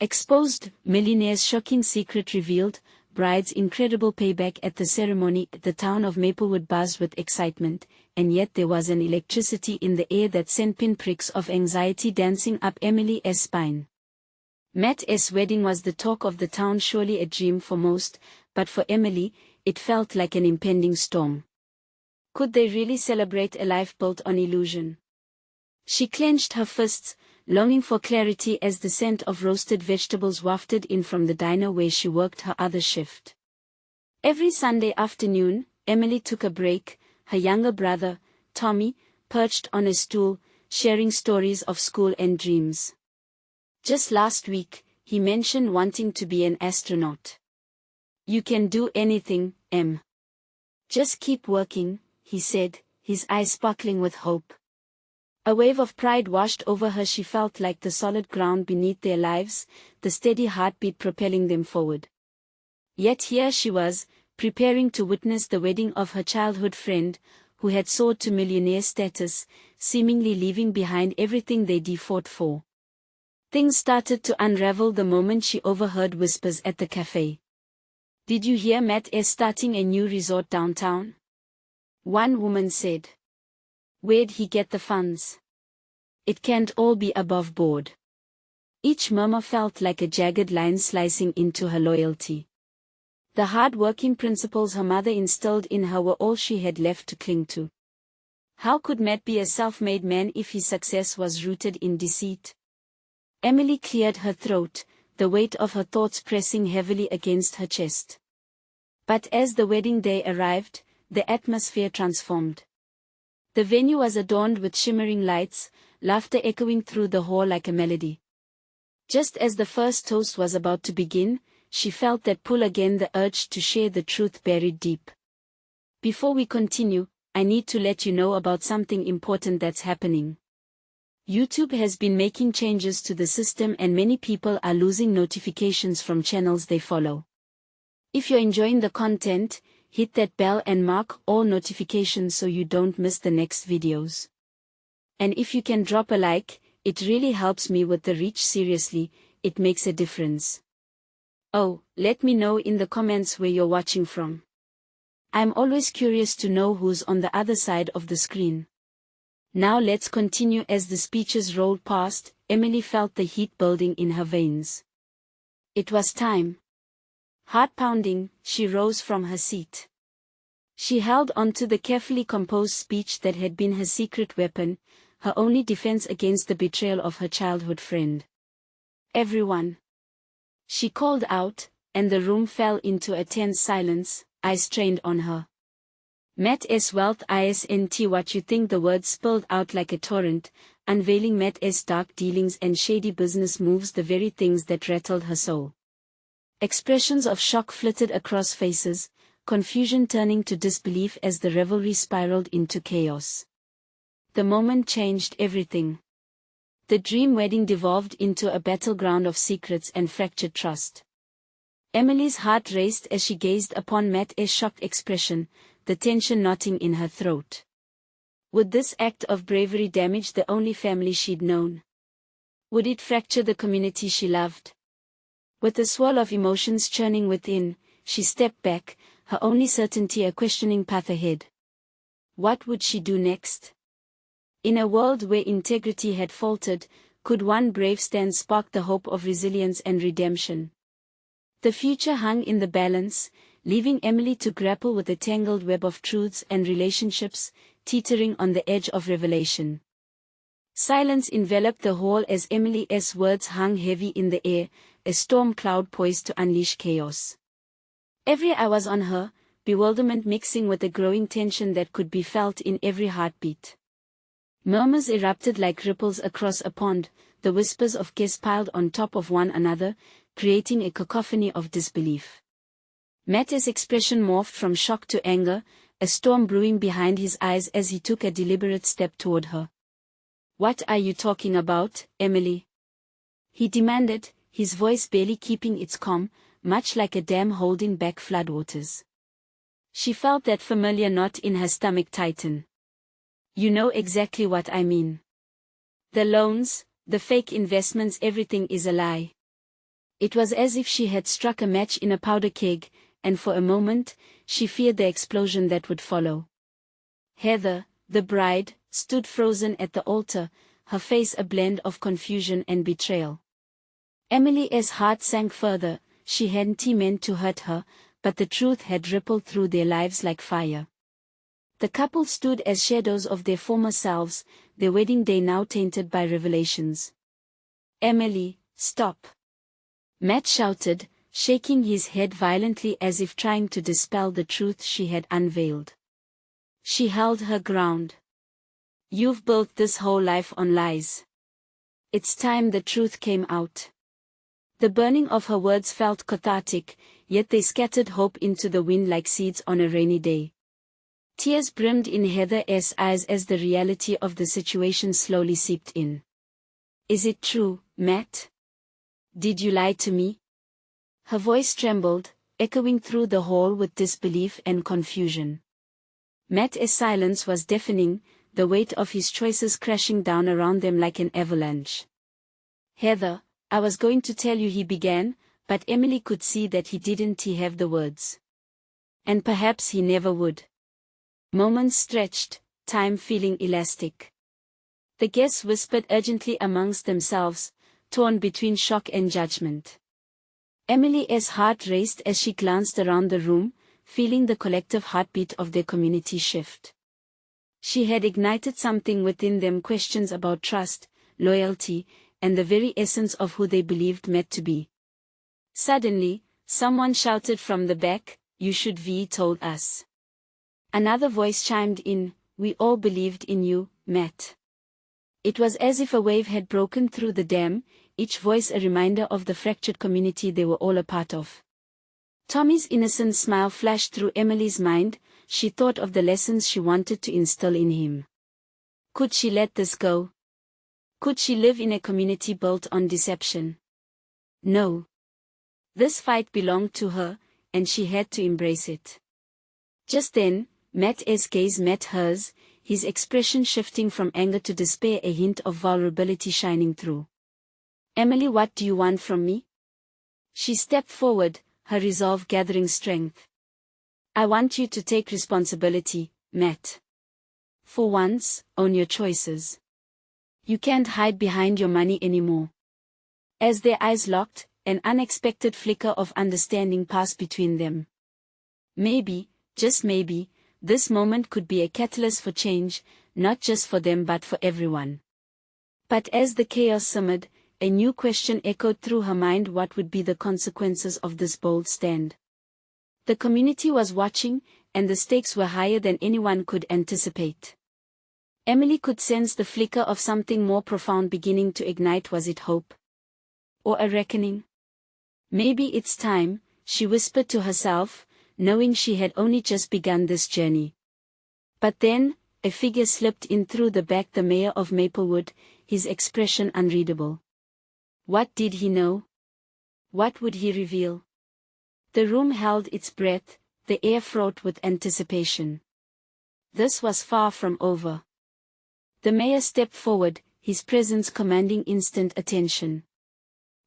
Exposed, Millionaire's shocking secret revealed, bride's incredible payback at the ceremony. The town of Maplewood buzzed with excitement, and yet there was an electricity in the air that sent pinpricks of anxiety dancing up Emily's spine. Matt's wedding was the talk of the town, surely a dream for most, but for Emily, it felt like an impending storm. Could they really celebrate a life built on illusion? She clenched her fists, longing for clarity as the scent of roasted vegetables wafted in from the diner where she worked her other shift. Every Sunday afternoon, Emily took a break, her younger brother, Tommy, perched on a stool, sharing stories of school and dreams. Just last week, he mentioned wanting to be an astronaut. "You can do anything, Em. Just keep working," he said, his eyes sparkling with hope. A wave of pride washed over her. She felt like the solid ground beneath their lives, the steady heartbeat propelling them forward. Yet here she was, preparing to witness the wedding of her childhood friend, who had soared to millionaire status, seemingly leaving behind everything they'd fought for. Things started to unravel the moment she overheard whispers at the cafe. "Did you hear Matt is starting a new resort downtown?" one woman said. "Where'd he get the funds? It can't all be above board." Each murmur felt like a jagged line slicing into her loyalty. The hard-working principles her mother instilled in her were all she had left to cling to. How could Matt be a self-made man if his success was rooted in deceit? Emily cleared her throat, the weight of her thoughts pressing heavily against her chest. But as the wedding day arrived, the atmosphere transformed. The venue was adorned with shimmering lights, laughter echoing through the hall like a melody. Just as the first toast was about to begin, she felt that pull again, the urge to share the truth buried deep. "Before we continue, I need to let you know about something important that's happening. YouTube has been making changes to the system and many people are losing notifications from channels they follow. If you're enjoying the content, hit that bell and mark all notifications so you don't miss the next videos. And if you can drop a like, it really helps me with the reach. Seriously, it makes a difference. Oh, let me know in the comments where you're watching from. I'm always curious to know who's on the other side of the screen. Now let's continue. As the speeches rolled past, Emily felt the heat building in her veins. It was time. Heart pounding, she rose from her seat. She held onto the carefully composed speech that had been her secret weapon, her only defense against the betrayal of her childhood friend. "Everyone," she called out, and the room fell into a tense silence, eyes strained on her. "Matt's wealth isn't what you think." The words spilled out like a torrent, unveiling Matt's dark dealings and shady business moves, the very things that rattled her soul. Expressions of shock flitted across faces, confusion turning to disbelief as the revelry spiraled into chaos. The moment changed everything. The dream wedding devolved into a battleground of secrets and fractured trust. Emily's heart raced as she gazed upon Matt's shocked expression, the tension knotting in her throat. Would this act of bravery damage the only family she'd known? Would it fracture the community she loved? With a swirl of emotions churning within, she stepped back, her only certainty a questioning path ahead. What would she do next? In a world where integrity had faltered, could one brave stand spark the hope of resilience and redemption? The future hung in the balance, leaving Emily to grapple with a tangled web of truths and relationships, teetering on the edge of revelation. Silence enveloped the hall as Emily's words hung heavy in the air, a storm cloud poised to unleash chaos. Every eye was on her, bewilderment mixing with the growing tension that could be felt in every heartbeat. Murmurs erupted like ripples across a pond, the whispers of guests piled on top of one another, creating a cacophony of disbelief. Matt's expression morphed from shock to anger, a storm brewing behind his eyes as he took a deliberate step toward her. "What are you talking about, Emily?" he demanded, his voice barely keeping its calm, much like a dam holding back floodwaters. She felt that familiar knot in her stomach tighten. "You know exactly what I mean. The loans, the fake investments, everything is a lie." It was as if she had struck a match in a powder keg, and for a moment, she feared the explosion that would follow. Heather, the bride, stood frozen at the altar, her face a blend of confusion and betrayal. Emily's heart sank further. She hadn't meant to hurt her, but the truth had rippled through their lives like fire. The couple stood as shadows of their former selves, their wedding day now tainted by revelations. "Emily, stop!" Matt shouted, shaking his head violently as if trying to dispel the truth she had unveiled. She held her ground. "You've built this whole life on lies. It's time the truth came out." The burning of her words felt cathartic, yet they scattered hope into the wind like seeds on a rainy day. Tears brimmed in Heather's eyes as the reality of the situation slowly seeped in. "Is it true, Matt? Did you lie to me?" Her voice trembled, echoing through the hall with disbelief and confusion. Matt's silence was deafening, the weight of his choices crashing down around them like an avalanche. "Heather, I was going to tell you," he began, but Emily could see that he didn't have the words. And perhaps he never would. Moments stretched, time feeling elastic. The guests whispered urgently amongst themselves, torn between shock and judgment. Emily's heart raced as she glanced around the room, feeling the collective heartbeat of their community shift. She had ignited something within them, questions about trust, loyalty, and the very essence of who they believed Matt to be. Suddenly, someone shouted from the back, "You should have told us." Another voice chimed in, "We all believed in you, Matt." It was as if a wave had broken through the dam, each voice a reminder of the fractured community they were all a part of. Tommy's innocent smile flashed through Emily's mind. She thought of the lessons she wanted to instill in him. Could she let this go? Could she live in a community built on deception? No. This fight belonged to her, and she had to embrace it. Just then, Matt's gaze met hers, his expression shifting from anger to despair, a hint of vulnerability shining through. "Emily, what do you want from me?" She stepped forward, her resolve gathering strength. "I want you to take responsibility, Matt. For once, own your choices. You can't hide behind your money anymore." As their eyes locked, an unexpected flicker of understanding passed between them. Maybe, just maybe, this moment could be a catalyst for change, not just for them but for everyone. But as the chaos simmered, a new question echoed through her mind: what would be the consequences of this bold stand? The community was watching, and the stakes were higher than anyone could anticipate. Emily could sense the flicker of something more profound beginning to ignite. Was it hope? Or a reckoning? "Maybe it's time," she whispered to herself, knowing she had only just begun this journey. But then, a figure slipped in through the back, the mayor of Maplewood, his expression unreadable. What did he know? What would he reveal? The room held its breath, the air fraught with anticipation. This was far from over. The mayor stepped forward, his presence commanding instant attention.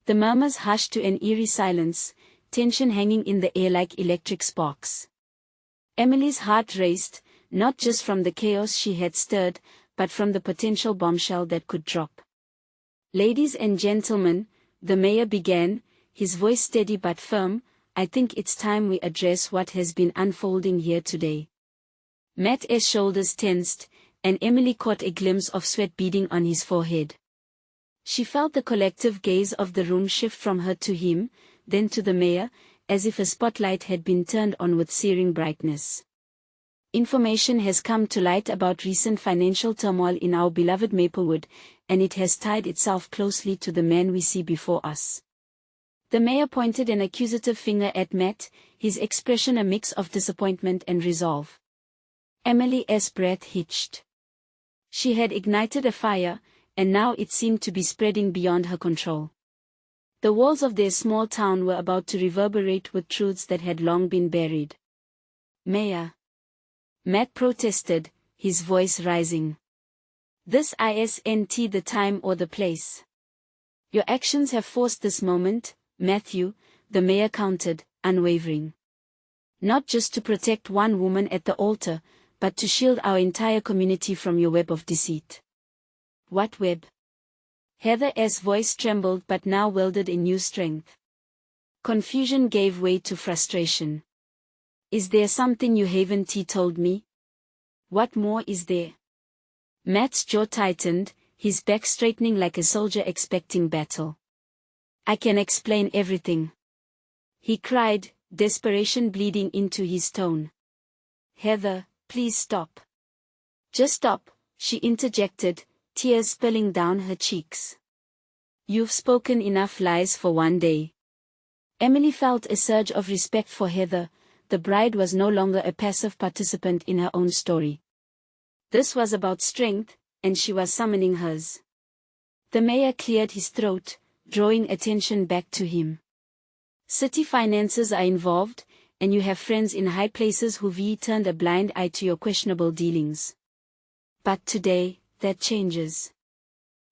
The murmurs hushed to an eerie silence, tension hanging in the air like electric sparks. Emily's heart raced, not just from the chaos she had stirred, but from the potential bombshell that could drop. "Ladies and gentlemen," the mayor began, his voice steady but firm, "I think it's time we address what has been unfolding here today." Matt's shoulders tensed, and Emily caught a glimpse of sweat beading on his forehead. She felt the collective gaze of the room shift from her to him, then to the mayor, as if a spotlight had been turned on with searing brightness. Information has come to light about recent financial turmoil in our beloved Maplewood, and it has tied itself closely to the man we see before us. The mayor pointed an accusative finger at Matt, his expression a mix of disappointment and resolve. Emily's breath hitched. She had ignited a fire, and now it seemed to be spreading beyond her control. The walls of their small town were about to reverberate with truths that had long been buried. "Mayor," Matt protested, his voice rising. "This isn't the time or the place. Your actions have forced this moment, Matthew, the mayor countered, unwavering. Not just to protect one woman at the altar, but to shield our entire community from your web of deceit. What web? Heather's voice trembled but now wielded in new strength. Confusion gave way to frustration. Is there something you haven't told me? What more is there? Matt's jaw tightened, his back straightening like a soldier expecting battle. I can explain everything, he cried, desperation bleeding into his tone. Heather, please stop. Just stop, she interjected, tears spilling down her cheeks. You've spoken enough lies for one day. Emily felt a surge of respect for Heather. The bride was no longer a passive participant in her own story. This was about strength, and she was summoning hers. The mayor cleared his throat, drawing attention back to him. City finances are involved, and you have friends in high places who've turned a blind eye to your questionable dealings. But today, that changes.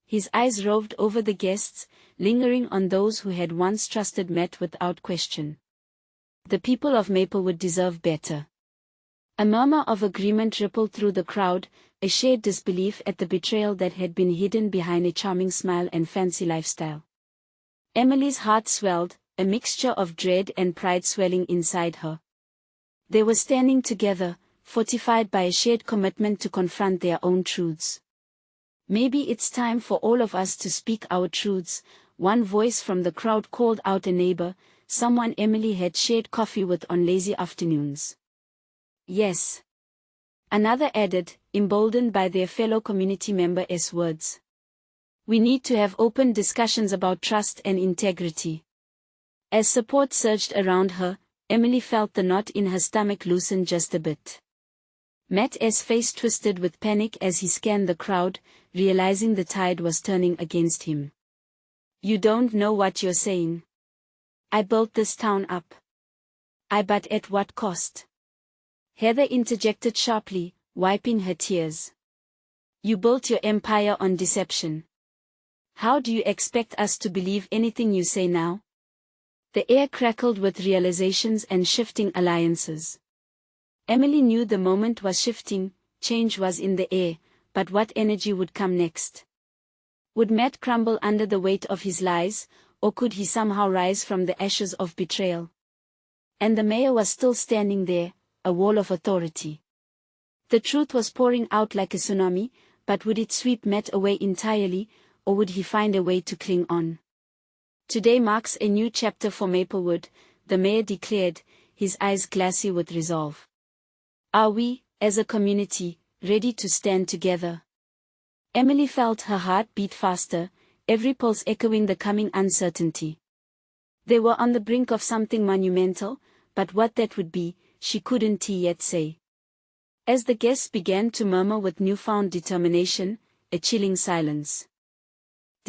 His eyes roved over the guests, lingering on those who had once trusted Matt without question. The people of Maplewood deserve better. A murmur of agreement rippled through the crowd, a shared disbelief at the betrayal that had been hidden behind a charming smile and fancy lifestyle. Emily's heart swelled, a mixture of dread and pride swelling inside her. They were standing together, fortified by a shared commitment to confront their own truths. Maybe it's time for all of us to speak our truths, one voice from the crowd called out a neighbor, someone Emily had shared coffee with on lazy afternoons. Yes. Another added, emboldened by their fellow community member's words. We need to have open discussions about trust and integrity. As support surged around her, Emily felt the knot in her stomach loosen just a bit. Matt's face twisted with panic as he scanned the crowd, realizing the tide was turning against him. You don't know what you're saying. I built this town up. But at what cost? Heather interjected sharply, wiping her tears. You built your empire on deception. How do you expect us to believe anything you say now? The air crackled with realizations and shifting alliances. Emily knew the moment was shifting, change was in the air, but what energy would come next? Would Matt crumble under the weight of his lies, or could he somehow rise from the ashes of betrayal? And the mayor was still standing there, a wall of authority. The truth was pouring out like a tsunami, but would it sweep Matt away entirely, or would he find a way to cling on? Today marks a new chapter for Maplewood, the mayor declared, his eyes glassy with resolve. Are we, as a community, ready to stand together? Emily felt her heart beat faster, every pulse echoing the coming uncertainty. They were on the brink of something monumental, but what that would be, she couldn't yet say. As the guests began to murmur with newfound determination, a chilling silence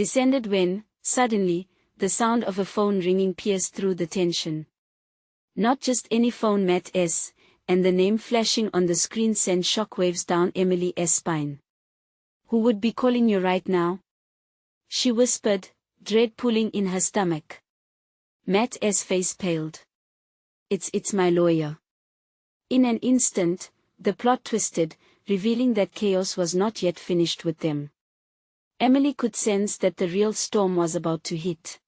descended when, suddenly, the sound of a phone ringing pierced through the tension. Not just any phone, Matt's, and the name flashing on the screen sent shockwaves down Emily's spine. Who would be calling you right now? She whispered, dread pulling in her stomach. Matt's face paled. It's my lawyer. In an instant, the plot twisted, revealing that chaos was not yet finished with them. Emily could sense that the real storm was about to hit.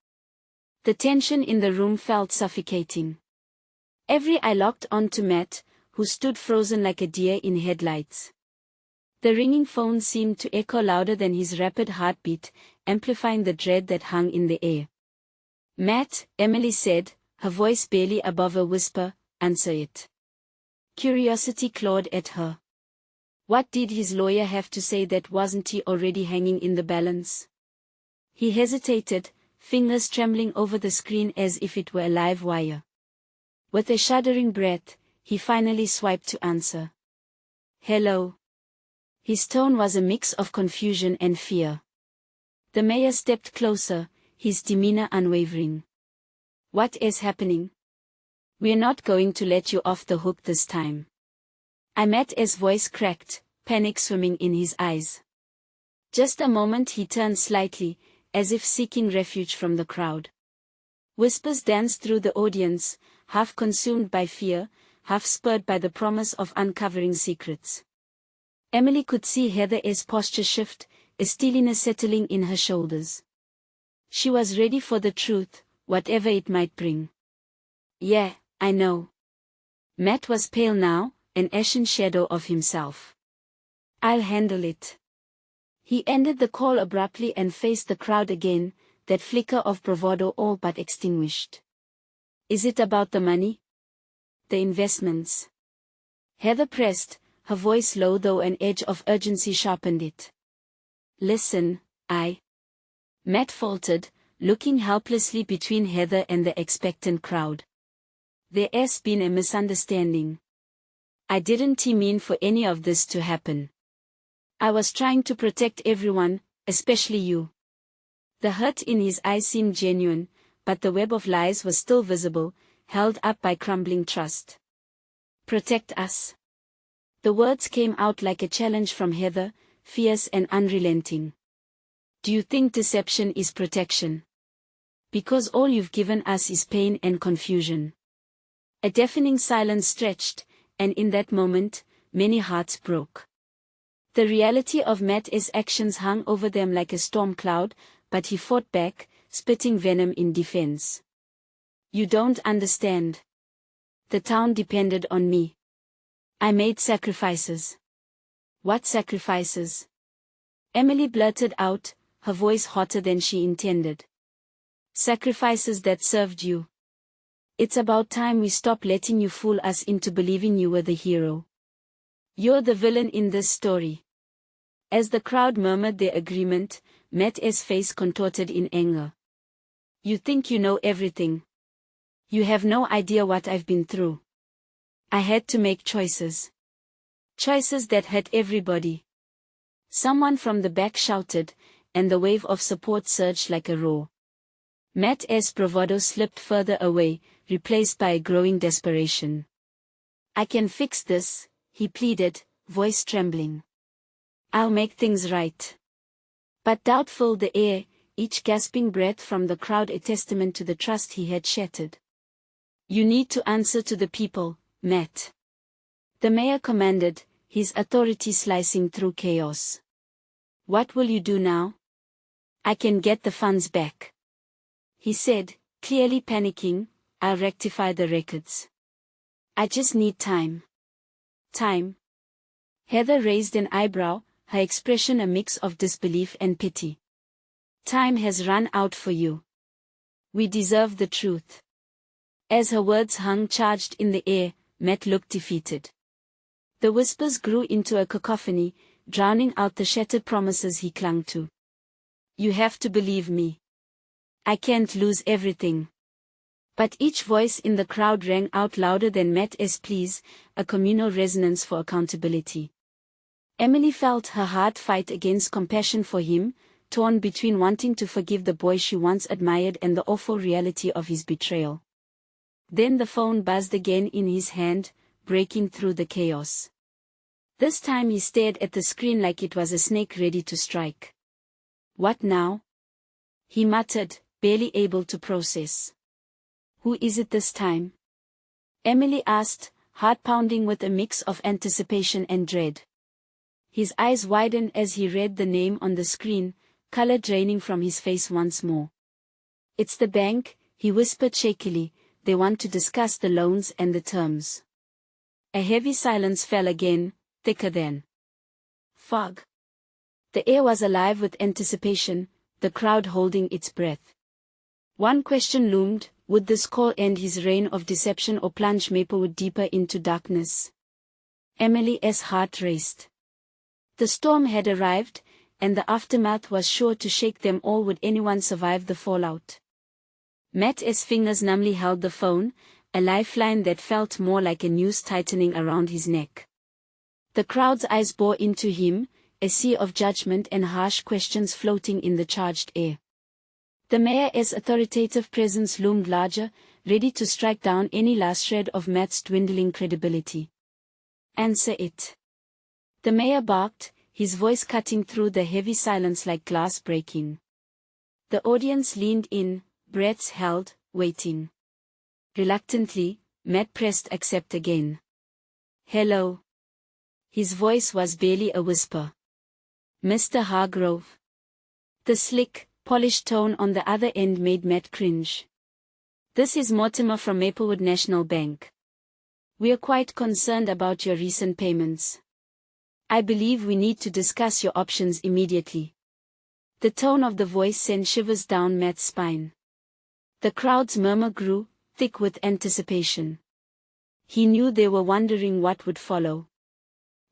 The tension in the room felt suffocating. Every eye locked onto Matt, who stood frozen like a deer in headlights. The ringing phone seemed to echo louder than his rapid heartbeat, amplifying the dread that hung in the air. Matt, Emily said, her voice barely above a whisper, answer it. Curiosity clawed at her. What did his lawyer have to say that wasn't he already hanging in the balance? He hesitated, fingers trembling over the screen as if it were a live wire. With a shuddering breath, he finally swiped to answer. Hello. His tone was a mix of confusion and fear. The mayor stepped closer, his demeanor unwavering. What is happening? We're not going to let you off the hook this time. Matt's voice cracked, panic swimming in his eyes. Just a moment he turned slightly, as if seeking refuge from the crowd. Whispers danced through the audience, half consumed by fear, half spurred by the promise of uncovering secrets. Emily could see Heather's posture shift, a steeliness settling in her shoulders. She was ready for the truth, whatever it might bring. "Yeah, I know." Matt was pale now, an ashen shadow of himself. "I'll handle it." He ended the call abruptly and faced the crowd again, that flicker of bravado all but extinguished. "Is it about the money? The investments?" Heather pressed, her voice low though an edge of urgency sharpened it. "Listen, Matt faltered, looking helplessly between Heather and the expectant crowd. "There's been a misunderstanding. I didn't mean for any of this to happen. I was trying to protect everyone, especially you." The hurt in his eyes seemed genuine, but the web of lies was still visible, held up by crumbling trust. "Protect us." The words came out like a challenge from Heather, fierce and unrelenting. "Do you think deception is protection? Because all you've given us is pain and confusion." A deafening silence stretched, and in that moment, many hearts broke. The reality of Matt's actions hung over them like a storm cloud, but he fought back, spitting venom in defense. "You don't understand. The town depended on me. I made sacrifices." "What sacrifices?" Emily blurted out, her voice hotter than she intended. "Sacrifices that served you. It's about time we stop letting you fool us into believing you were the hero. You're the villain in this story." As the crowd murmured their agreement, Matt's face contorted in anger. "You think you know everything. You have no idea what I've been through. I had to make choices. Choices that hurt everybody." Someone from the back shouted, and the wave of support surged like a roar. Matt's bravado slipped further away, replaced by a growing desperation. "I can fix this," he pleaded, voice trembling. "I'll make things right." But doubt filled the air, each gasping breath from the crowd a testament to the trust he had shattered. "You need to answer to the people, Matt," the mayor commanded, his authority slicing through chaos. "What will you do now?" "I can get the funds back," he said, clearly panicking. "I'll rectify the records. I just need time." "Time?" Heather raised an eyebrow, her expression a mix of disbelief and pity. "Time has run out for you. We deserve the truth." As her words hung charged in the air, Matt looked defeated. The whispers grew into a cacophony, drowning out the shattered promises he clung to. "You have to believe me. I can't lose everything." But each voice in the crowd rang out louder than Matt's pleas, a communal resonance for accountability. Emily felt her heart fight against compassion for him, torn between wanting to forgive the boy she once admired and the awful reality of his betrayal. Then the phone buzzed again in his hand, breaking through the chaos. This time he stared at the screen like it was a snake ready to strike. "What now?" he muttered, barely able to process. "Who is it this time?" Emily asked, heart pounding with a mix of anticipation and dread. His eyes widened as he read the name on the screen, color draining from his face once more. "It's the bank," he whispered shakily. "They want to discuss the loans and the terms." A heavy silence fell again, thicker than fog. The air was alive with anticipation, the crowd holding its breath. One question loomed: would this call end his reign of deception or plunge Maplewood deeper into darkness? Emily's heart raced. The storm had arrived, and the aftermath was sure to shake them all. Would anyone survive the fallout? Matt's fingers numbly held the phone, a lifeline that felt more like a noose tightening around his neck. The crowd's eyes bore into him, a sea of judgment and harsh questions floating in the charged air. The mayor's authoritative presence loomed larger, ready to strike down any last shred of Matt's dwindling credibility. "Answer it." The mayor barked, his voice cutting through the heavy silence like glass breaking. The audience leaned in, breaths held, waiting. Reluctantly, Matt pressed accept again. "Hello." His voice was barely a whisper. "Mr. Hargrove." The slick, polished tone on the other end made Matt cringe. "This is Mortimer from Maplewood National Bank. We are quite concerned about your recent payments. I believe we need to discuss your options immediately." The tone of the voice sent shivers down Matt's spine. The crowd's murmur grew, thick with anticipation. He knew they were wondering what would follow.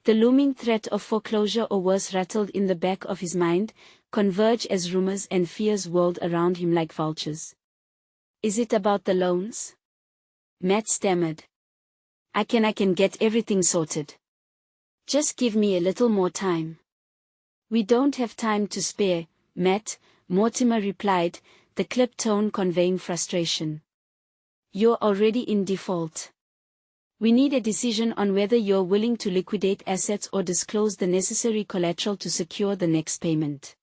The looming threat of foreclosure or worse rattled in the back of his mind, converged as rumors and fears whirled around him like vultures. "Is it about the loans?" Matt stammered. I can get everything sorted. Just give me a little more time." "We don't have time to spare, Matt," Mortimer replied, the clipped tone conveying frustration. "You're already in default. We need a decision on whether you're willing to liquidate assets or disclose the necessary collateral to secure the next payment.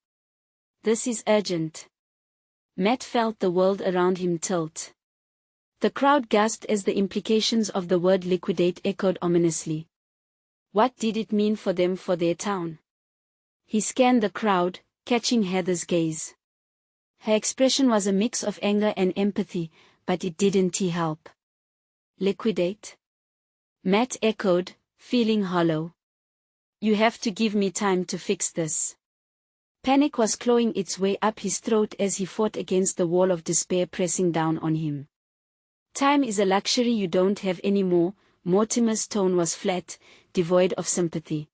This is urgent." Matt felt the world around him tilt. The crowd gasped as the implications of the word liquidate echoed ominously. What did it mean for them, for their town? He scanned the crowd, catching Heather's gaze. Her expression was a mix of anger and empathy, but it didn't help. "Liquidate?" Matt echoed, feeling hollow. "You have to give me time to fix this." Panic was clawing its way up his throat as he fought against the wall of despair pressing down on him. "Time is a luxury you don't have anymore," Mortimer's tone was flat, devoid of sympathy.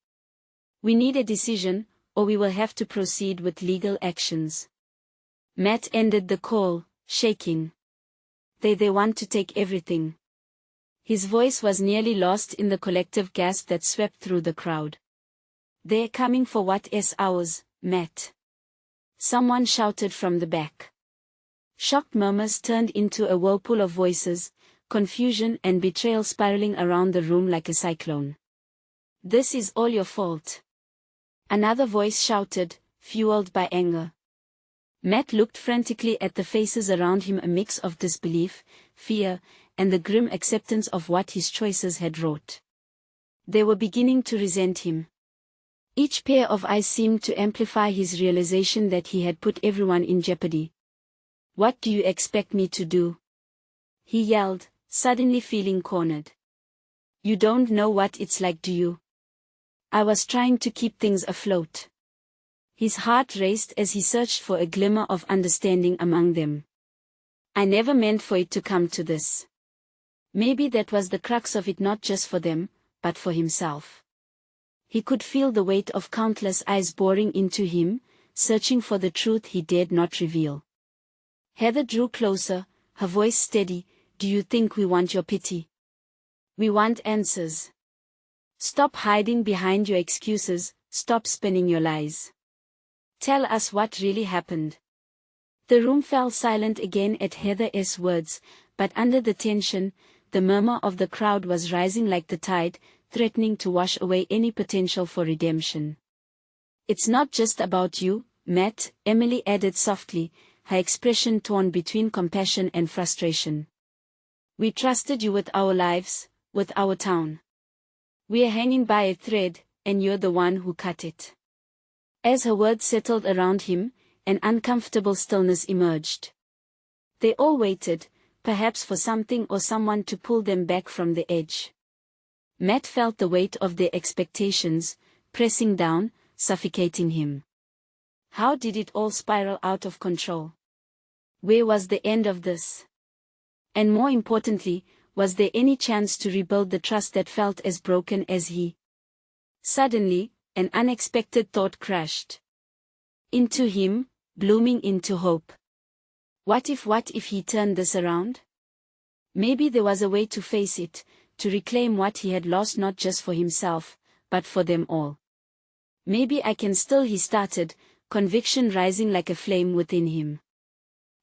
"We need a decision, or we will have to proceed with legal actions." Matt ended the call, shaking. They want to take everything." His voice was nearly lost in the collective gasp that swept through the crowd. "They're coming for what's ours, Matt," someone shouted from the back. Shocked murmurs turned into a whirlpool of voices, confusion and betrayal spiraling around the room like a cyclone. "This is all your fault," another voice shouted, fueled by anger. Matt looked frantically at the faces around him, a mix of disbelief, fear, and the grim acceptance of what his choices had wrought. They were beginning to resent him. Each pair of eyes seemed to amplify his realization that he had put everyone in jeopardy. "What do you expect me to do?" he yelled, suddenly feeling cornered. "You don't know what it's like, do you? I was trying to keep things afloat." His heart raced as he searched for a glimmer of understanding among them. "I never meant for it to come to this." Maybe that was the crux of it, not just for them, but for himself. He could feel the weight of countless eyes boring into him, searching for the truth he dared not reveal. Heather drew closer, her voice steady. "Do you think we want your pity? We want answers. Stop hiding behind your excuses, stop spinning your lies. Tell us what really happened." The room fell silent again at Heather's words, but under the tension, the murmur of the crowd was rising like the tide, threatening to wash away any potential for redemption. "It's not just about you, Matt," Emily added softly, her expression torn between compassion and frustration. "We trusted you with our lives, with our town. We're hanging by a thread, and you're the one who cut it." As her words settled around him, an uncomfortable stillness emerged. They all waited, perhaps for something or someone to pull them back from the edge. Matt felt the weight of their expectations, pressing down, suffocating him. How did it all spiral out of control? Where was the end of this? And more importantly, was there any chance to rebuild the trust that felt as broken as he? Suddenly, an unexpected thought crashed into him, blooming into hope. What if he turned this around? Maybe there was a way to face it, to reclaim what he had lost, not just for himself, but for them all. "Maybe I can still," he started, conviction rising like a flame within him.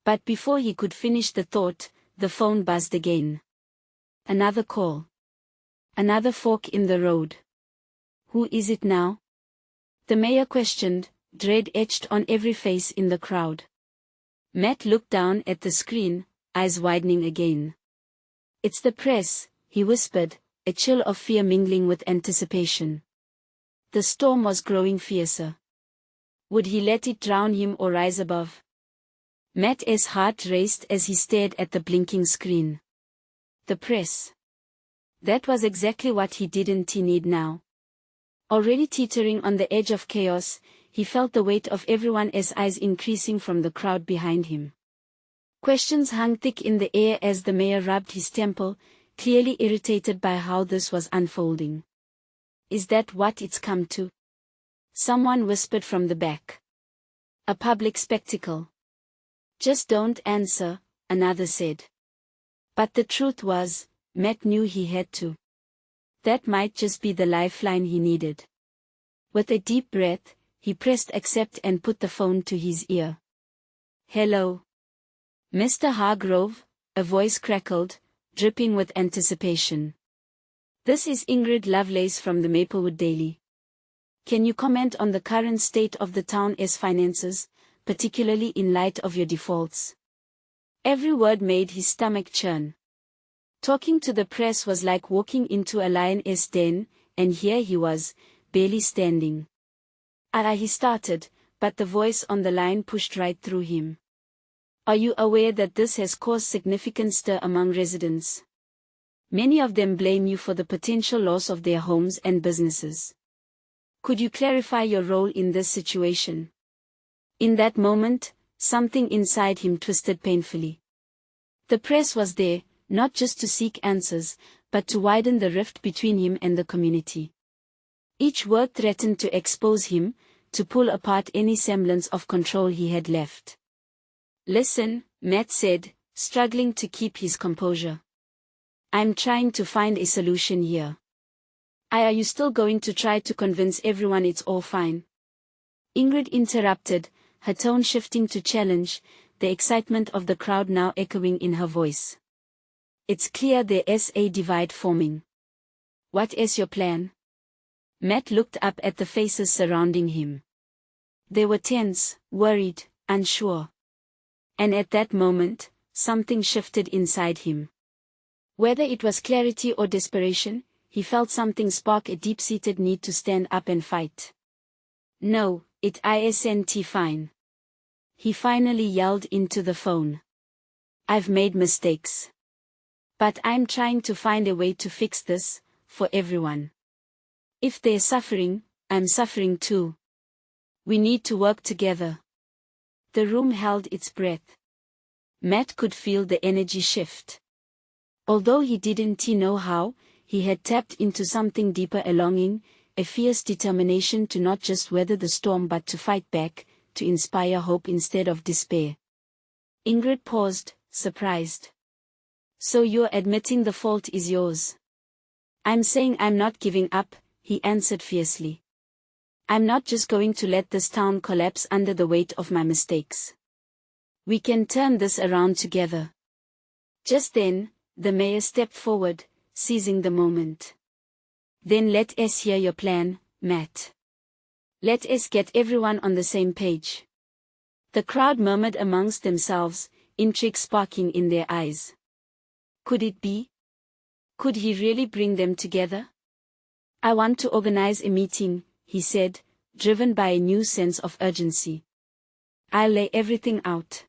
But before he could finish the thought, the phone buzzed again. Another call. Another fork in the road. Who is it now? The mayor questioned, dread etched on every face in the crowd. Matt looked down at the screen, eyes widening again. "It's the press," he whispered, a chill of fear mingling with anticipation. The storm was growing fiercer. Would he let it drown him or rise above? Matt's heart raced as he stared at the blinking screen. The press. That was exactly what he didn't need now. Already teetering on the edge of chaos, he felt the weight of everyone's eyes increasing from the crowd behind him. Questions hung thick in the air as the mayor rubbed his temple, clearly irritated by how this was unfolding. "Is that what it's come to?" someone whispered from the back. "A public spectacle." "Just don't answer," another said. But the truth was, Matt knew he had to. That might just be the lifeline he needed. With a deep breath, he pressed accept and put the phone to his ear. "Hello. Mr. Hargrove," a voice crackled, dripping with anticipation. "This is Ingrid Lovelace from the Maplewood Daily. Can you comment on the current state of the town's finances, particularly in light of your defaults?" Every word made his stomach churn. Talking to the press was like walking into a lion's den, and here he was, barely standing. He started, but the voice on the line pushed right through him. "Are you aware that this has caused significant stir among residents? Many of them blame you for the potential loss of their homes and businesses. Could you clarify your role in this situation?" In that moment, something inside him twisted painfully. The press was there, not just to seek answers, but to widen the rift between him and the community. Each word threatened to expose him, to pull apart any semblance of control he had left. "Listen," Matt said, struggling to keep his composure. "I'm trying to find a solution here. Are you still going to try to convince everyone it's all fine?" Ingrid interrupted, her tone shifting to challenge, the excitement of the crowd now echoing in her voice. "It's clear there's a divide forming. What is your plan?" Matt looked up at the faces surrounding him. They were tense, worried, unsure. And at that moment, something shifted inside him. Whether it was clarity or desperation, he felt something spark a deep-seated need to stand up and fight. "No, it isn't fine." He finally yelled into the phone. "I've made mistakes. But I'm trying to find a way to fix this, for everyone. If they're suffering, I'm suffering too. We need to work together." The room held its breath. Matt could feel the energy shift. Although he didn't know how, he had tapped into something deeper, a longing, a fierce determination to not just weather the storm but to fight back, to inspire hope instead of despair. Ingrid paused, surprised. "So you're admitting the fault is yours?" "I'm saying I'm not giving up," he answered fiercely. "I'm not just going to let this town collapse under the weight of my mistakes. We can turn this around together." Just then, the mayor stepped forward, seizing the moment. "Then let us hear your plan, Matt. Let us get everyone on the same page." The crowd murmured amongst themselves, intrigue sparking in their eyes. Could it be? Could he really bring them together? "I want to organize a meeting," he said, driven by a new sense of urgency. "I'll lay everything out.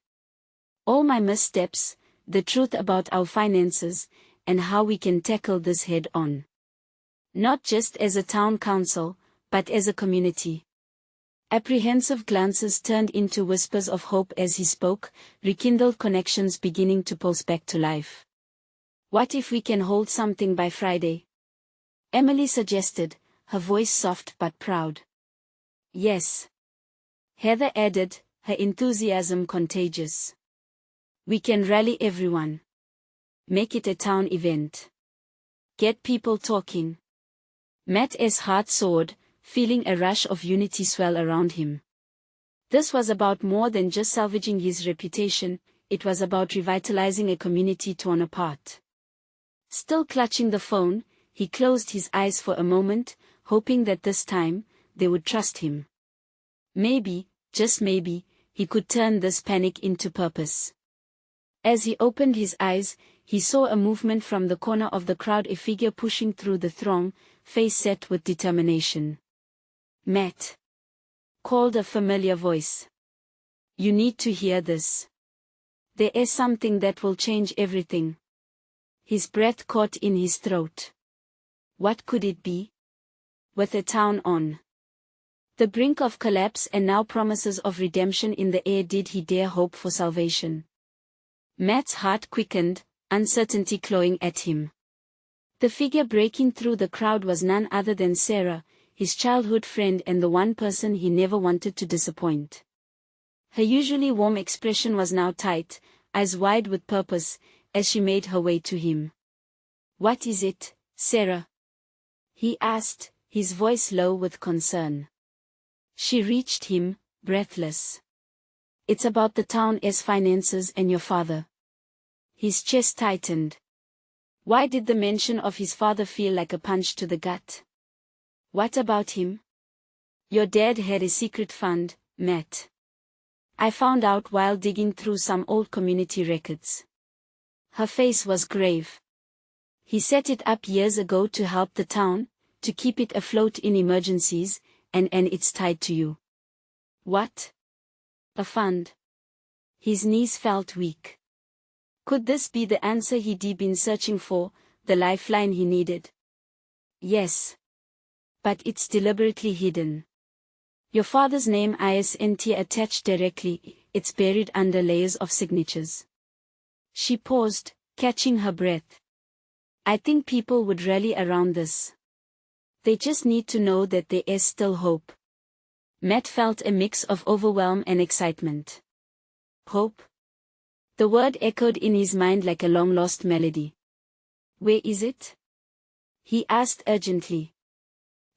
All my missteps, the truth about our finances, and how we can tackle this head on. Not just as a town council, but as a community." Apprehensive glances turned into whispers of hope as he spoke, rekindled connections beginning to pulse back to life. "What if we can hold something by Friday?" Emily suggested, her voice soft but proud. "Yes," Heather added, her enthusiasm contagious. "We can rally everyone. Make it a town event. Get people talking." Matt's heart soared, feeling a rush of unity swell around him. This was about more than just salvaging his reputation, it was about revitalizing a community torn apart. Still clutching the phone, he closed his eyes for a moment, hoping that this time, they would trust him. Maybe, just maybe, he could turn this panic into purpose. As he opened his eyes, he saw a movement from the corner of the crowd, a figure pushing through the throng, face set with determination. "Matt," called a familiar voice. "You need to hear this. There is something that will change everything." His breath caught in his throat. What could it be? With a town on the brink of collapse and now promises of redemption in the air, did he dare hope for salvation? Matt's heart quickened, uncertainty clawing at him. The figure breaking through the crowd was none other than Sarah, his childhood friend and the one person he never wanted to disappoint. Her usually warm expression was now tight, eyes wide with purpose, as she made her way to him. "What is it, Sarah?" he asked, his voice low with concern. She reached him, breathless. "It's about the town's finances and your father." His chest tightened. Why did the mention of his father feel like a punch to the gut? "What about him?" "Your dad had a secret fund, Matt. I found out while digging through some old community records." Her face was grave. "He set it up years ago to help the town, to keep it afloat in emergencies, and it's tied to you." "What? A fund?" His knees felt weak. Could this be the answer he'd been searching for, the lifeline he needed? "Yes. But it's deliberately hidden. Your father's name isn't attached directly, it's buried under layers of signatures." She paused, catching her breath. "I think people would rally around this. They just need to know that there is still hope." Matt felt a mix of overwhelm and excitement. Hope? The word echoed in his mind like a long-lost melody. "Where is it?" he asked urgently.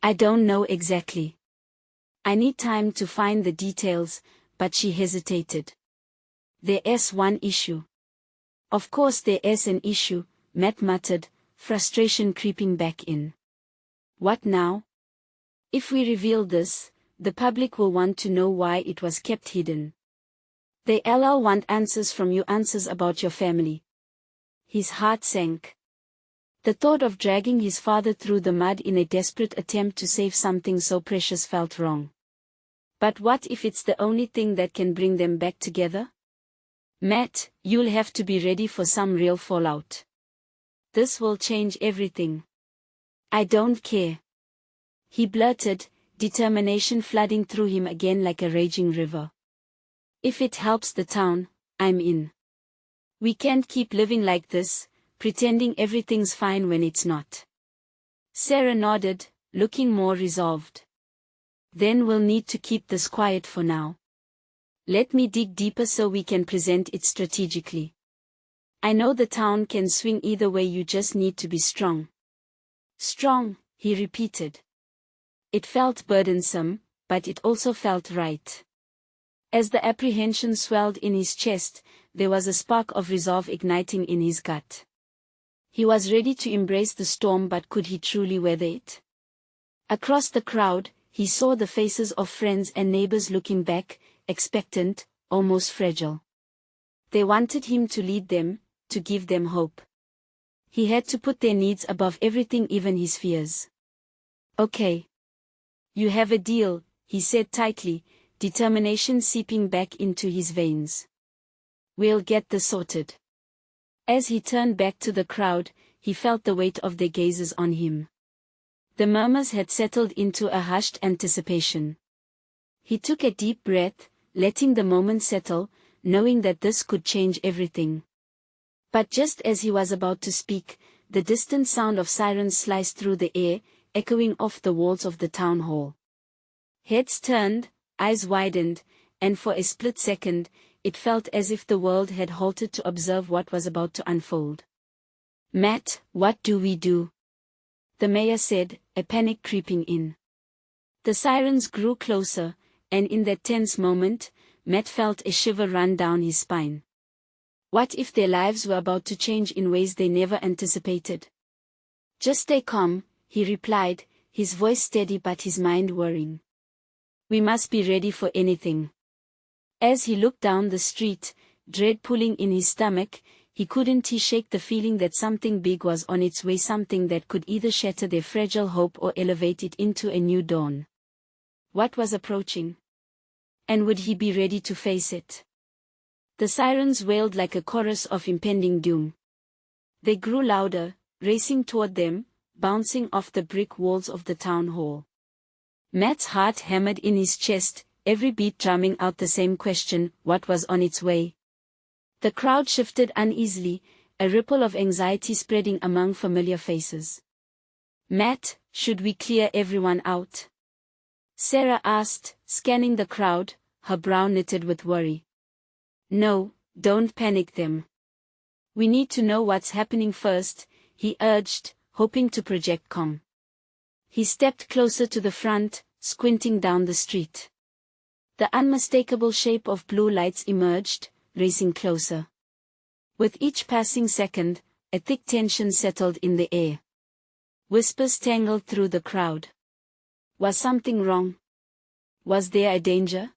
"I don't know exactly. I need time to find the details," but she hesitated. "There is one issue." "Of course there is an issue," Matt muttered, frustration creeping back in. "What now?" "If we reveal this, the public will want to know why it was kept hidden. They'll want answers from you, answers about your family." His heart sank. The thought of dragging his father through the mud in a desperate attempt to save something so precious felt wrong. But what if it's the only thing that can bring them back together? "Matt, you'll have to be ready for some real fallout. This will change everything." "I don't care," he blurted, determination flooding through him again like a raging river. "If it helps the town, I'm in. We can't keep living like this, pretending everything's fine when it's not." Sarah nodded, looking more resolved. "Then we'll need to keep this quiet for now. Let me dig deeper so we can present it strategically. I know the town can swing either way, you just need to be strong." "Strong," he repeated. It felt burdensome, but it also felt right. As the apprehension swelled in his chest, there was a spark of resolve igniting in his gut. He was ready to embrace the storm, but could he truly weather it? Across the crowd, he saw the faces of friends and neighbors looking back, expectant, almost fragile. They wanted him to lead them, to give them hope. He had to put their needs above everything, even his fears. "Okay. You have a deal," he said tightly, determination seeping back into his veins. "We'll get this sorted." As he turned back to the crowd, he felt the weight of their gazes on him. The murmurs had settled into a hushed anticipation. He took a deep breath, letting the moment settle, knowing that this could change everything. But just as he was about to speak, the distant sound of sirens sliced through the air, echoing off the walls of the town hall. Heads turned, eyes widened, and for a split second, it felt as if the world had halted to observe what was about to unfold. "Matt, what do we do?" the mayor said, a panic creeping in. The sirens grew closer, and in that tense moment, Matt felt a shiver run down his spine. What if their lives were about to change in ways they never anticipated? "Just stay calm," he replied, his voice steady but his mind whirring. "We must be ready for anything." As he looked down the street, dread pulling in his stomach. He couldn't shake the feeling that something big was on its way, something that could either shatter their fragile hope or elevate it into a new dawn. What was approaching? And would he be ready to face it? The sirens wailed like a chorus of impending doom. They grew louder, racing toward them, bouncing off the brick walls of the town hall. Matt's heart hammered in his chest, every beat drumming out the same question: what was on its way? The crowd shifted uneasily, a ripple of anxiety spreading among familiar faces. "Matt, should we clear everyone out?" Sarah asked, scanning the crowd, her brow knitted with worry. "No, don't panic them. We need to know what's happening first," he urged, hoping to project calm. He stepped closer to the front, squinting down the street. The unmistakable shape of blue lights emerged, racing closer. With each passing second, a thick tension settled in the air. Whispers tangled through the crowd. Was something wrong? Was there a danger?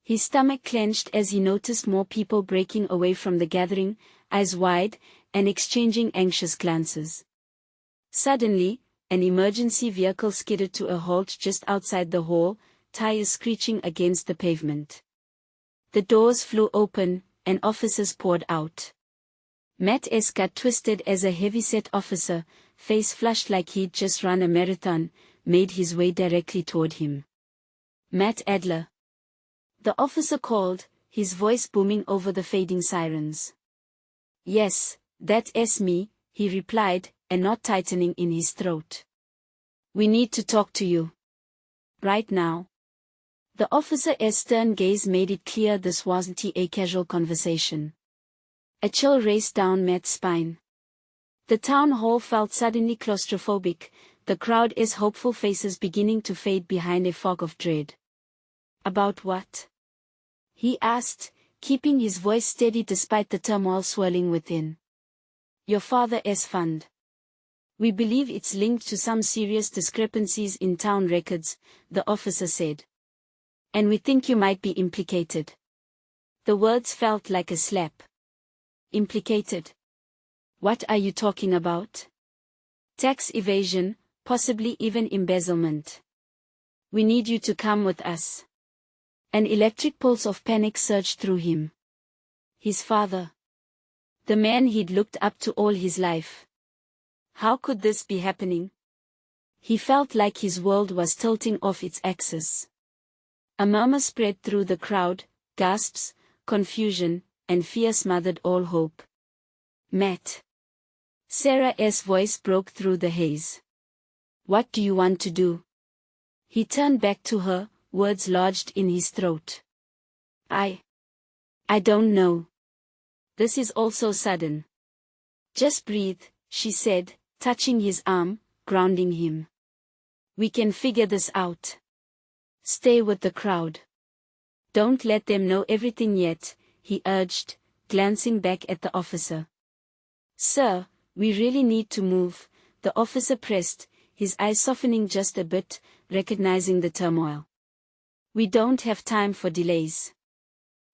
His stomach clenched as he noticed more people breaking away from the gathering, eyes wide, and exchanging anxious glances. Suddenly, an emergency vehicle skidded to a halt just outside the hall, tires screeching against the pavement. The doors flew open, and officers poured out. Matt's gut twisted as a heavy-set officer, face flushed like he'd just run a marathon, made his way directly toward him. "Matt Adler." The officer called, his voice booming over the fading sirens. "Yes, that's me," he replied, a knot tightening in his throat. "We need to talk to you. Right now." The officer's stern gaze made it clear this wasn't a casual conversation. A chill raced down Matt's spine. The town hall felt suddenly claustrophobic, the crowd's hopeful faces beginning to fade behind a fog of dread. "About what?" he asked, keeping his voice steady despite the turmoil swirling within. "Your father's fund. We believe it's linked to some serious discrepancies in town records," the officer said. "And we think you might be implicated." The words felt like a slap. "Implicated? What are you talking about?" "Tax evasion, possibly even embezzlement. We need you to come with us." An electric pulse of panic surged through him. His father. The man he'd looked up to all his life. How could this be happening? He felt like his world was tilting off its axis. A murmur spread through the crowd, gasps, confusion, and fear smothered all hope. "Matt." Sarah's voice broke through the haze. "What do you want to do?" He turned back to her, words lodged in his throat. I don't know. This is all so sudden." "Just breathe," she said, touching his arm, grounding him. "We can figure this out. Stay with the crowd. Don't let them know everything yet," he urged, glancing back at the officer. "Sir, we really need to move," the officer pressed, his eyes softening just a bit, recognizing the turmoil. "We don't have time for delays."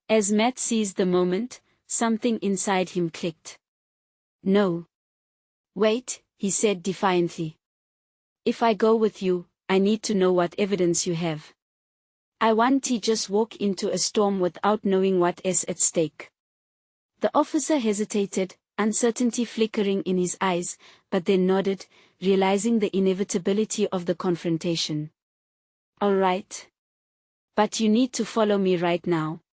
As Matt seized the moment, something inside him clicked. "No. Wait," he said defiantly. "If I go with you, I need to know what evidence you have. I want to just walk into a storm without knowing what's at stake." The officer hesitated, uncertainty flickering in his eyes, but then nodded, realizing the inevitability of the confrontation. "All right. But you need to follow me right now."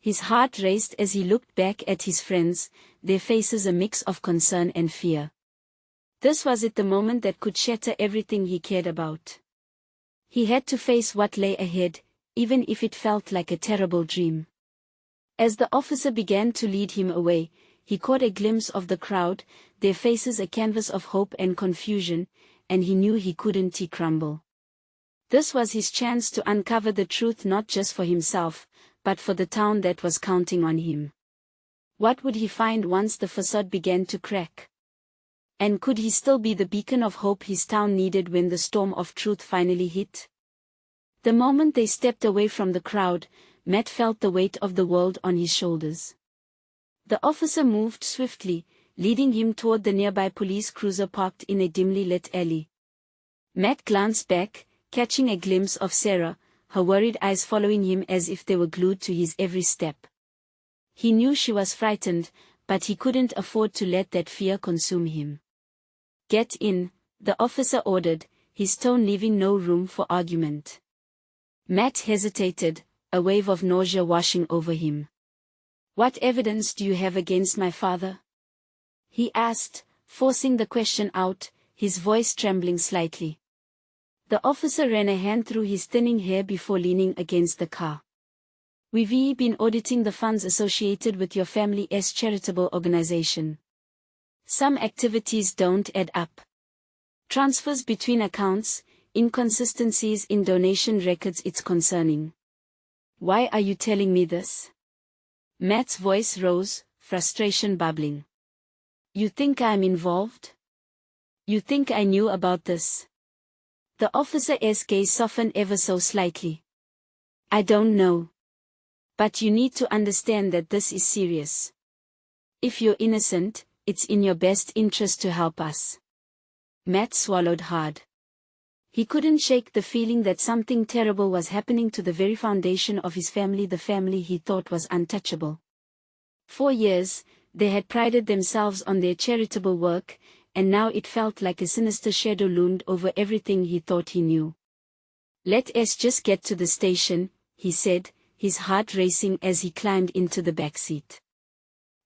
His heart raced as he looked back at his friends, their faces a mix of concern and fear. This was it, the moment that could shatter everything he cared about. He had to face what lay ahead, even if it felt like a terrible dream. As the officer began to lead him away, he caught a glimpse of the crowd, their faces a canvas of hope and confusion, and he knew he couldn't crumble. This was his chance to uncover the truth, not just for himself, but for the town that was counting on him. What would he find once the facade began to crack? And could he still be the beacon of hope his town needed when the storm of truth finally hit? The moment they stepped away from the crowd, Matt felt the weight of the world on his shoulders. The officer moved swiftly, leading him toward the nearby police cruiser parked in a dimly lit alley. Matt glanced back, catching a glimpse of Sarah, her worried eyes following him as if they were glued to his every step. He knew she was frightened, but he couldn't afford to let that fear consume him. "Get in," the officer ordered, his tone leaving no room for argument. Matt hesitated, a wave of nausea washing over him. "What evidence do you have against my father?" he asked, forcing the question out, his voice trembling slightly. The officer ran a hand through his thinning hair before leaning against the car. "We've been auditing the funds associated with your family's charitable organization. Some activities don't add up. Transfers between accounts, inconsistencies in donation records, it's concerning." "Why are you telling me this?" Matt's voice rose, frustration bubbling. "You think I'm involved? You think I knew about this?" The officer's gaze softened ever so slightly. "I don't know. But you need to understand that this is serious. If you're innocent, it's in your best interest to help us." Matt swallowed hard. He couldn't shake the feeling that something terrible was happening to the very foundation of his family, the family he thought was untouchable. For years, they had prided themselves on their charitable work, and now it felt like a sinister shadow loomed over everything he thought he knew. "Let's just get to the station," he said, his heart racing as he climbed into the back seat.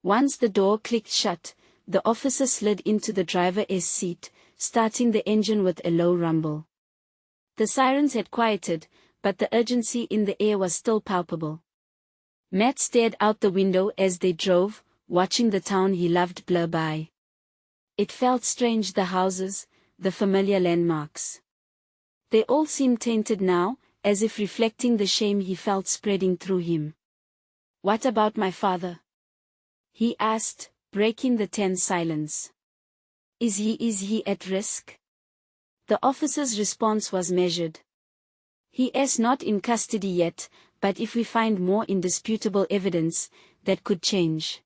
Once the door clicked shut, the officer slid into the driver's seat, starting the engine with a low rumble. The sirens had quieted, but the urgency in the air was still palpable. Matt stared out the window as they drove, watching the town he loved blur by. It felt strange, the houses, the familiar landmarks. They all seemed tainted now, as if reflecting the shame he felt spreading through him. "What about my father?" he asked, breaking the tense silence. Is he at risk?" The officer's response was measured. "He is not in custody yet, but if we find more indisputable evidence, that could change.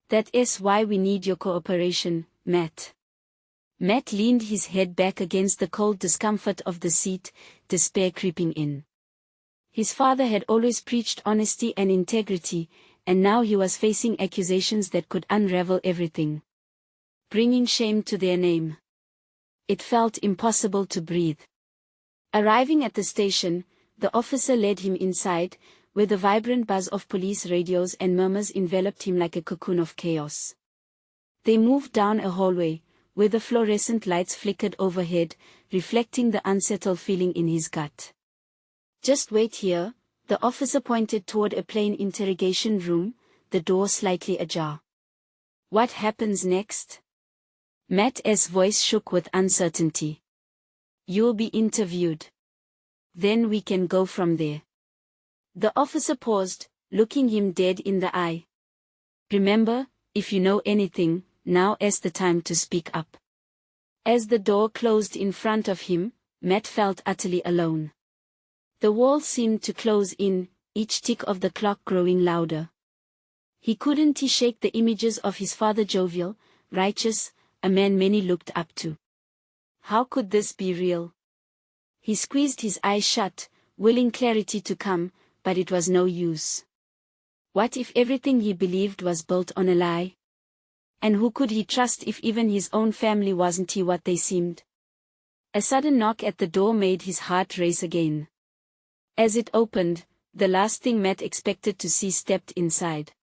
That is why we need your cooperation, Matt." Matt leaned his head back against the cold discomfort of the seat, despair creeping in. His father had always preached honesty and integrity, and now he was facing accusations that could unravel everything, bringing shame to their name. It felt impossible to breathe. Arriving at the station, the officer led him inside, where the vibrant buzz of police radios and murmurs enveloped him like a cocoon of chaos. They moved down a hallway, where the fluorescent lights flickered overhead, reflecting the unsettled feeling in his gut. "Just wait here," the officer pointed toward a plain interrogation room, the door slightly ajar. "What happens next?" Matt's voice shook with uncertainty. "You'll be interviewed. Then we can go from there." The officer paused, looking him dead in the eye. "Remember, if you know anything, now is the time to speak up." As the door closed in front of him, Matt felt utterly alone. The walls seemed to close in, each tick of the clock growing louder. He couldn't shake the images of his father, jovial, righteous, a man many looked up to. How could this be real? He squeezed his eyes shut, willing clarity to come, but it was no use. What if everything he believed was built on a lie? And who could he trust if even his own family wasn't what they seemed? A sudden knock at the door made his heart race again. As it opened, the last thing Matt expected to see stepped inside.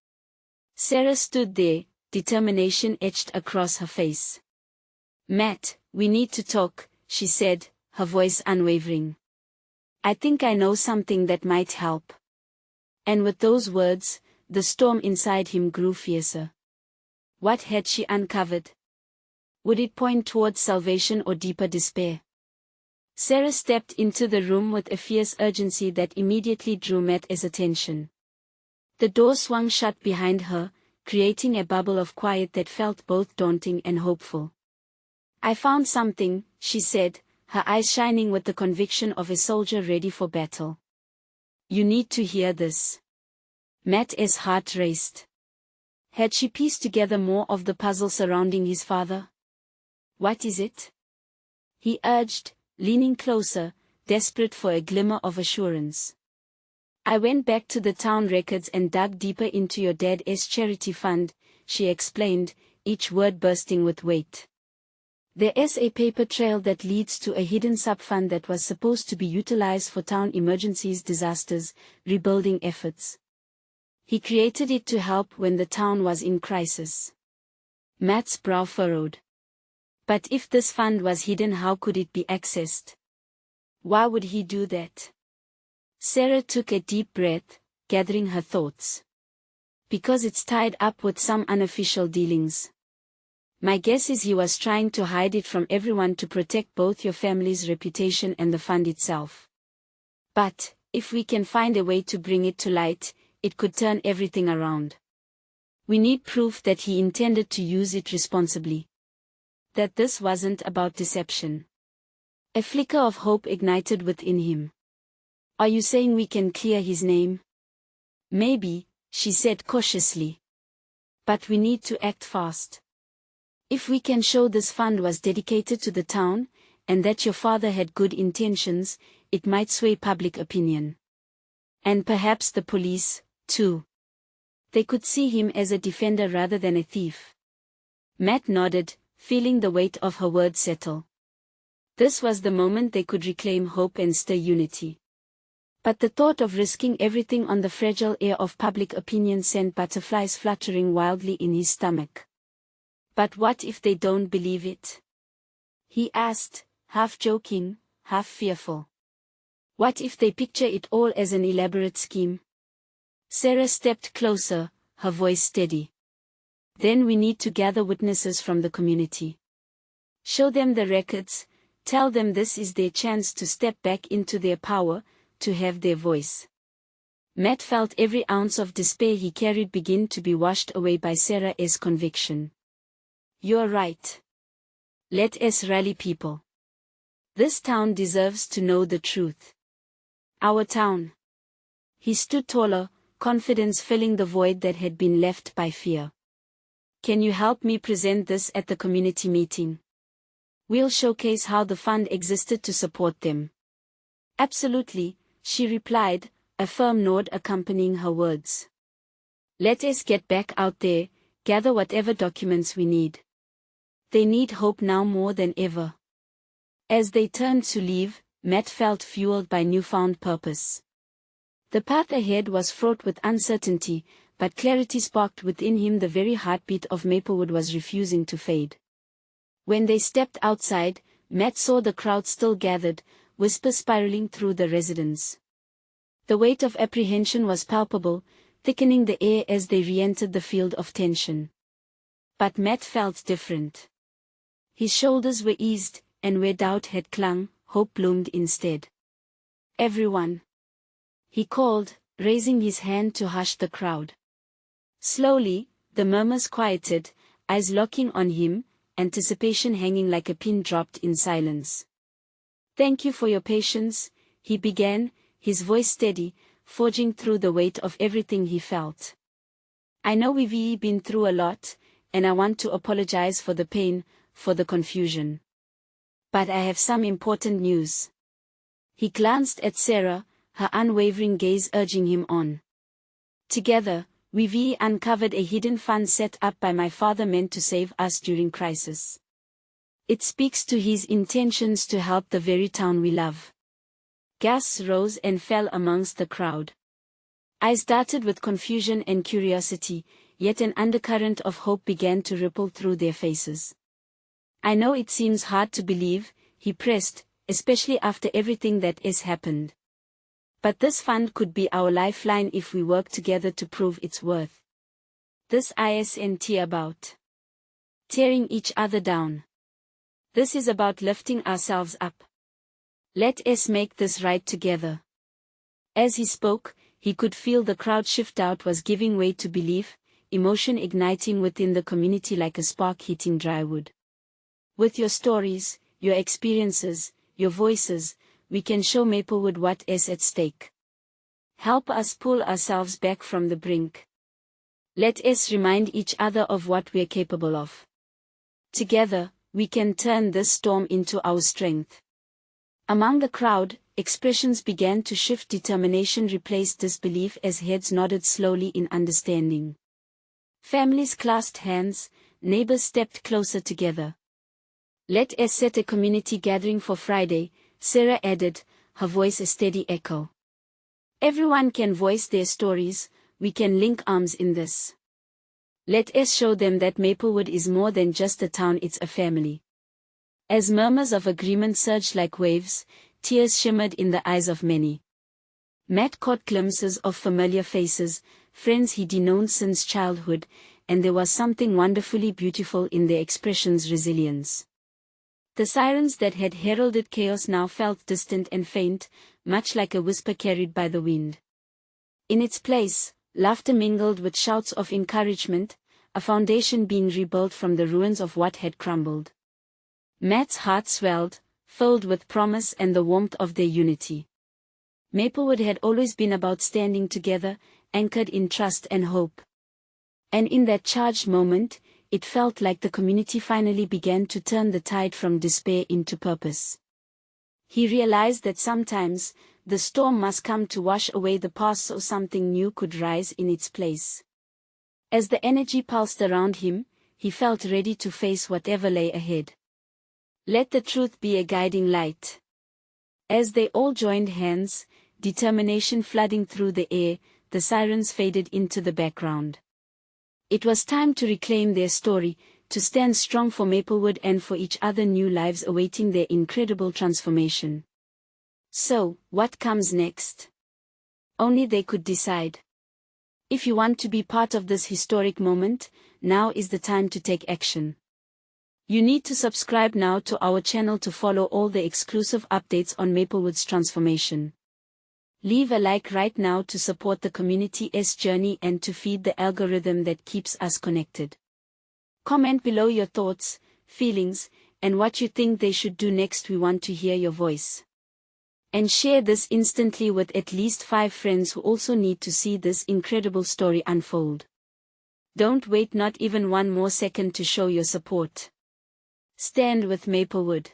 Sarah stood there, determination etched across her face. "Matt, we need to talk," she said, her voice unwavering. "I think I know something that might help." And with those words, the storm inside him grew fiercer. What had she uncovered? Would it point towards salvation or deeper despair? Sarah stepped into the room with a fierce urgency that immediately drew Matt's attention. The door swung shut behind her, creating a bubble of quiet that felt both daunting and hopeful. "I found something," she said, her eyes shining with the conviction of a soldier ready for battle. You need to hear this. Matt's heart raced. Had she pieced together more of the puzzle surrounding his father? What is it? He urged, leaning closer, desperate for a glimmer of assurance. I went back to the town records and dug deeper into your dad's charity fund, she explained, each word bursting with weight. There is a paper trail that leads to a hidden sub-fund that was supposed to be utilized for town emergencies, disasters, rebuilding efforts. He created it to help when the town was in crisis. Matt's brow furrowed. But if this fund was hidden, how could it be accessed? Why would he do that? Sarah took a deep breath, gathering her thoughts. Because it's tied up with some unofficial dealings. My guess is he was trying to hide it from everyone to protect both your family's reputation and the fund itself. But, if we can find a way to bring it to light, it could turn everything around. We need proof that he intended to use it responsibly. That this wasn't about deception. A flicker of hope ignited within him. Are you saying we can clear his name? Maybe, she said cautiously. But we need to act fast. If we can show this fund was dedicated to the town, and that your father had good intentions, it might sway public opinion. And perhaps the police, too. They could see him as a defender rather than a thief. Matt nodded, feeling the weight of her words settle. This was the moment they could reclaim hope and stir unity. But the thought of risking everything on the fragile air of public opinion sent butterflies fluttering wildly in his stomach. But what if they don't believe it? He asked, half joking, half fearful. What if they picture it all as an elaborate scheme? Sarah stepped closer, her voice steady. Then we need to gather witnesses from the community. Show them the records, tell them this is their chance to step back into their power, to have their voice. Matt felt every ounce of despair he carried begin to be washed away by Sarah's conviction. You're right. Let us rally people. This town deserves to know the truth. Our town. He stood taller, confidence filling the void that had been left by fear. Can you help me present this at the community meeting? We'll showcase how the fund existed to support them. Absolutely, she replied, a firm nod accompanying her words. Let us get back out there, gather whatever documents we need. They need hope now more than ever. As they turned to leave, Matt felt fueled by newfound purpose. The path ahead was fraught with uncertainty, but clarity sparked within him. The very heartbeat of Maplewood was refusing to fade. When they stepped outside, Matt saw the crowd still gathered, whispers spiraling through the residence. The weight of apprehension was palpable, thickening the air as they re-entered the field of tension. But Matt felt different. His shoulders were eased, and where doubt had clung, hope bloomed instead. Everyone. He called, raising his hand to hush the crowd. Slowly, the murmurs quieted, eyes locking on him, anticipation hanging like a pin dropped in silence. Thank you for your patience, he began, his voice steady, forging through the weight of everything he felt. I know we've been through a lot, and I want to apologize for the pain, for the confusion. But I have some important news. He glanced at Sarah, her unwavering gaze urging him on. Together, we've uncovered a hidden fund set up by my father meant to save us during crisis. It speaks to his intentions to help the very town we love. Gasps rose and fell amongst the crowd. Eyes darted with confusion and curiosity, yet an undercurrent of hope began to ripple through their faces. I know it seems hard to believe, he pressed, especially after everything that has happened. But this fund could be our lifeline if we work together to prove its worth. This isn't about tearing each other down. This is about lifting ourselves up. Let us make this right together. As he spoke, he could feel the crowd shift out was giving way to belief, emotion igniting within the community like a spark hitting dry wood. With your stories, your experiences, your voices, we can show Maplewood what is at stake. Help us pull ourselves back from the brink. Let us remind each other of what we're capable of. Together, we can turn this storm into our strength. Among the crowd, expressions began to shift. Determination replaced disbelief as heads nodded slowly in understanding. Families clasped hands, neighbors stepped closer together. Let us set a community gathering for Friday, Sarah added, her voice a steady echo. Everyone can voice their stories, we can link arms in this. Let us show them that Maplewood is more than just a town, it's a family. As murmurs of agreement surged like waves, tears shimmered in the eyes of many. Matt caught glimpses of familiar faces, friends he'd known since childhood, and there was something wonderfully beautiful in their expressions' resilience. The sirens that had heralded chaos now felt distant and faint, much like a whisper carried by the wind. In its place, laughter mingled with shouts of encouragement, a foundation being rebuilt from the ruins of what had crumbled. Matt's heart swelled, filled with promise and the warmth of their unity. Maplewood had always been about standing together, anchored in trust and hope. And in that charged moment, it felt like the community finally began to turn the tide from despair into purpose. He realized that sometimes, the storm must come to wash away the past so something new could rise in its place. As the energy pulsed around him, he felt ready to face whatever lay ahead. Let the truth be a guiding light. As they all joined hands, determination flooding through the air, the sirens faded into the background. It was time to reclaim their story, to stand strong for Maplewood and for each other, new lives awaiting their incredible transformation. So, what comes next? Only they could decide. If you want to be part of this historic moment, now is the time to take action. You need to subscribe now to our channel to follow all the exclusive updates on Maplewood's transformation. Leave a like right now to support the community's journey and to feed the algorithm that keeps us connected. Comment below your thoughts, feelings, and what you think they should do next. We want to hear your voice. And share this instantly with at least 5 friends who also need to see this incredible story unfold. Don't wait not even one more second to show your support. Stand with Maplewood.